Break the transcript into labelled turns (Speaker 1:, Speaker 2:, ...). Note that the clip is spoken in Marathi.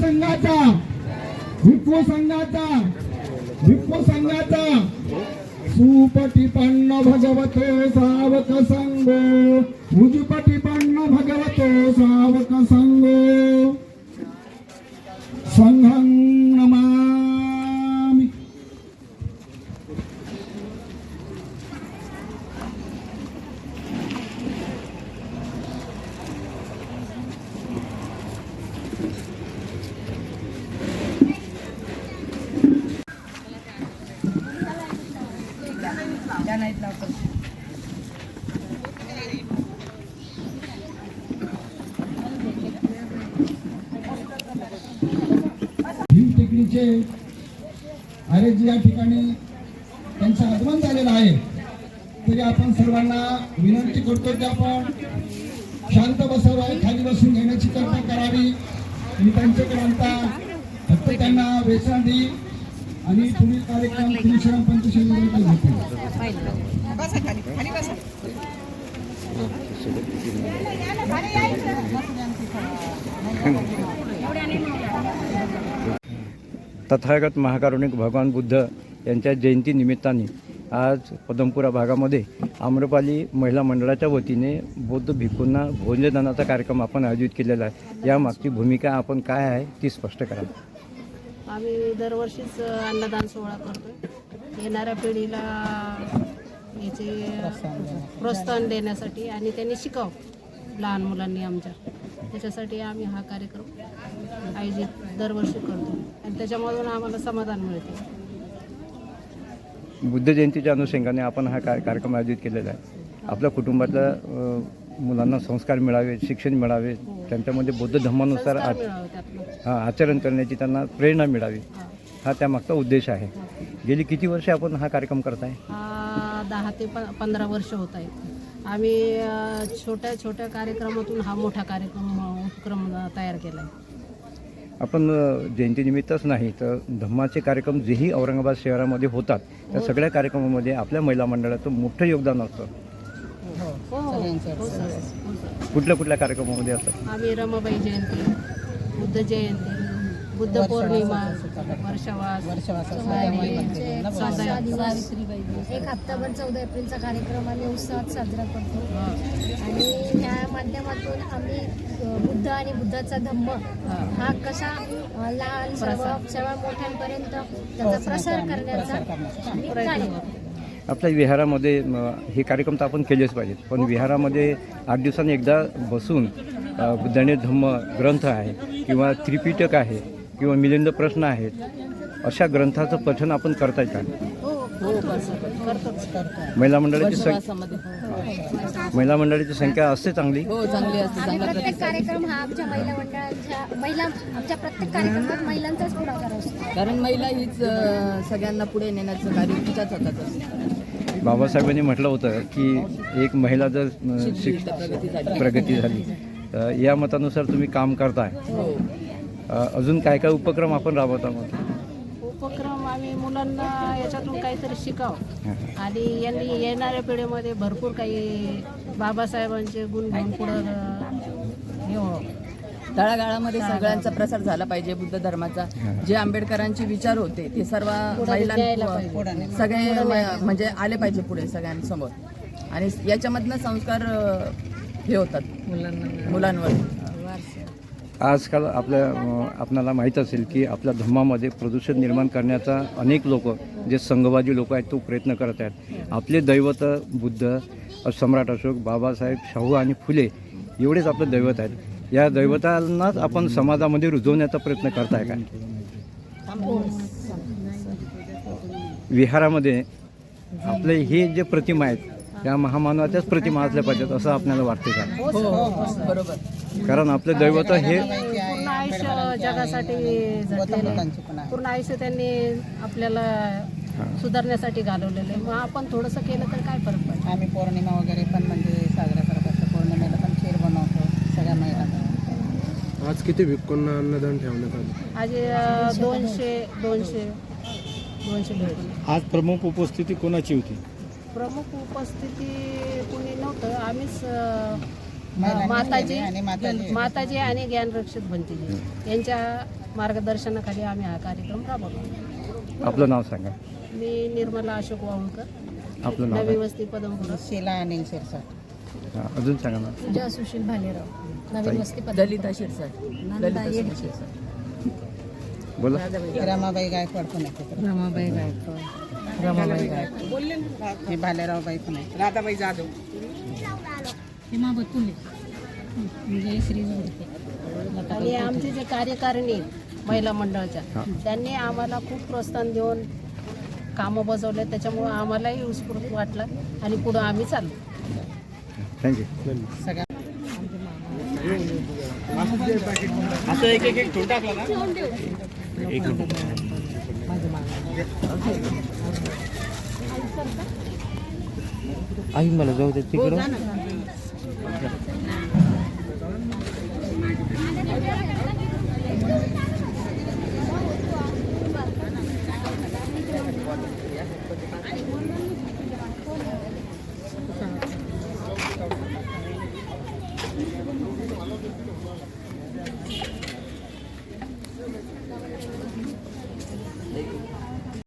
Speaker 1: संघाचा सुपटिपन्न भगवतो सावक संगो उजुपटिपन्न भगवतो सावक संगो संघं नमामि। टेकडीचे आरेजी या ठिकाणी त्यांचं आगमन झालेलं आहे, तरी आपण सर्वांना विनंती करतो की आपण शांत बसावं, खाली बसून घेण्याची कल्पना करावी। मी त्यांच्याकडे आता फक्त त्यांना वेचांडी आणि पुढील कार्यक्रम श्रीराम पंचशील होते।
Speaker 2: तथागत महाकारुणिक भगवान बुद्ध यांच्या जयंती निमित्ताने आज पदमपुरा भागामध्ये आम्रपाली महिला मंडळाच्या वतीने बौद्ध भिक्खूंना भोजनदानाचा कार्यक्रम आपण आयोजित केलेला आहे। यामागची भूमिका आपण काय आहे ती स्पष्ट करा।
Speaker 3: आम्ही दरवर्षीच अन्नदान सोहळा करतो, येणाऱ्या पिढीला याचे प्रोत्साहन देण्यासाठी आणि त्यांनी शिकावं लहान मुलांनी आमच्या, त्याच्यासाठी आम्ही हा कार्यक्रम आयोजित दरवर्षी करतो आणि त्याच्यामधून आम्हाला समाधान मिळते।
Speaker 2: बुद्ध जयंतीच्या अनुषंगाने आपण हा कार्यक्रम आयोजित केलेला आहे। आपल्या कुटुंबातल्या मुलांना संस्कार मिळावे, शिक्षण मिळावे, त्यांच्यामध्ये बौद्ध धर्मानुसार आचरण करण्याची त्यांना प्रेरणा मिळावी, हा त्यामागचा उद्देश आहे। गेली किती वर्षे आपण हा कार्यक्रम करताय?
Speaker 3: 10 ते 15 वर्ष होत आहेत। आम्ही छोट्या छोट्या कार्यक्रमातून हा मोठा उपक्रम तयार केला आहे।
Speaker 2: आपण जयंतीनिमित्तच नाही तर धम्माचे कार्यक्रम जेही औरंगाबाद शहरामध्ये होतात त्या सगळ्या कार्यक्रमामध्ये आपल्या महिला मंडळाचं मोठं योगदान असतं। कुठल्या कुठल्या कार्यक्रमामध्ये असतात?
Speaker 3: आम्ही रमाबाई जयंती, बुद्ध जयंती, बुद्ध पौर्णिमा, वर्षावास,
Speaker 4: एक हप्ताभर 14 एप्रिलचा कार्यक्रम आम्ही उत्साहात साजरा करतो आणि त्या माध्यमातून आम्ही बुद्ध आणि बुद्धाचा धम्म हा कसा लहान सर्व मोठ्यांपर्यंत त्याचा प्रसार करण्याचा कार्य करतो।
Speaker 2: आपल्या विहारामध्ये हे कार्यक्रम तर आपण केलेच पाहिजेत, पण विहारामध्ये 8 दिवसांनी एकदा बसून बुद्धाने धम्म ग्रंथ आहे किंवा त्रिपिटक आहे किंवा मिलिंद प्रश्न आहेत, अशा ग्रंथाचं पठण आपण करताय का? महिला मंडळाची संख्या असते चांगली?
Speaker 4: प्रत्येक कार्यक्रम हा आमच्या आमच्या प्रत्येक कार्यक्रमात महिलांचाच पुढाकार असतो,
Speaker 5: कारण महिला हीच सगळ्यांना पुढे नेण्याचं कार्य तिच्याच हातात असतं।
Speaker 2: बाबासाहेबांनी म्हटलं होतं की एक महिला जर प्रगती झाली, या मतानुसार तुम्ही काम करताय। अजून काय काय उपक्रम आपण राबवत आहोत?
Speaker 3: उपक्रम आम्ही मुलांना याच्यातून काहीतरी शिकावं आणि यांनी येणाऱ्या पिढीमध्ये भरपूर काही बाबासाहेबांचे गुण घेऊन पुढं हे व्हावं।
Speaker 5: तळागाळामध्ये सगळ्यांचा प्रसार झाला पाहिजे बुद्ध धर्माचा। जे आंबेडकरांचे विचार होते ते सर्व महिलांना सगळे म्हणजे आले पाहिजे पुढे सगळ्यांसमोर, आणि याच्यामधनं संस्कार हे होतात मुलांवर।
Speaker 2: आजकाल आपल्याला माहीत असेल की आपल्या धम्मामध्ये प्रदूषण निर्माण करण्याचा अनेक लोक जे संघवादी लोक आहेत तो प्रयत्न करत आहेत। आपले दैवत बुद्ध, सम्राट अशोक, बाबासाहेब, शाहू आणि फुले एवढेच आपलं दैवत आहेत। या दैवतांनाच आपण समाजामध्ये रुजवण्याचा प्रयत्न करताय का? विहारामध्ये आपले हे जे प्रतिमा आहेत त्या महामानवाच्याच प्रतिमा असल्या पाहिजेत असं आपल्याला वाटते का?
Speaker 5: बरोबर,
Speaker 2: कारण आपले दैवत हे
Speaker 3: पूर्ण आयुष्य जगासाठी झटलेले, पूर्ण आयुष्य त्यांनी आपल्याला सुधारण्यासाठी घालवलेले, मग आपण थोडंसं केलं तर काय फरक पडतो?
Speaker 6: आम्ही पौर्णिमा वगैरे पण म्हणजे साजरा करत असतो, पौर्णिमेला पण खीर बनवतो सगळ्या महिलांना।
Speaker 7: आज किती भिक्खूंना अन्नदान ठेवण्यात आलं?
Speaker 3: आज 200 भेटले।
Speaker 7: आज प्रमुख उपस्थिती कोणाची होती?
Speaker 3: प्रमुख उपस्थिती कोणी नव्हतं, आम्हीच माताजी आणि ज्ञानरक्षक भंतीजी यांच्या मार्गदर्शनाखाली आम्ही हा कार्यक्रम राबवतो.
Speaker 2: आपलं नाव सांगा.
Speaker 3: मी निर्मला अशोक वाळुंकर,
Speaker 2: आपलं नाव
Speaker 3: नवी वस्ती पदमपुरा.
Speaker 6: शिला अनिल शिरसाट.
Speaker 2: हां, अजून सांगा ना.
Speaker 4: पूजा सुशील भालेराव, नवीन वस्ती
Speaker 5: ललिता शिरसाट. ललिता शिरसाट.
Speaker 2: बोला.
Speaker 6: रमाबाई गायकवाड पण आहे.
Speaker 5: रमाबाई गायकवाड. रमाबाई गायकवाड.
Speaker 6: हे भालेरावबाई पण आहे. राधाबाई जाधव.
Speaker 4: हेमा बतुले, जयश्री जोडके.
Speaker 3: आणि आमचे जे कार्यकारिणी आहेत महिला मंडळाच्या, त्यांनी आम्हाला खूप प्रोत्साहन देऊन कामं बजावले. त्याच्यामुळं आम्हालाही उत्स्फूर्त वाटलं आणि पुढं आम्ही चाललो.
Speaker 2: थँक्यू.
Speaker 6: सगळ्या
Speaker 2: आई मला जाऊ दे तिकडं.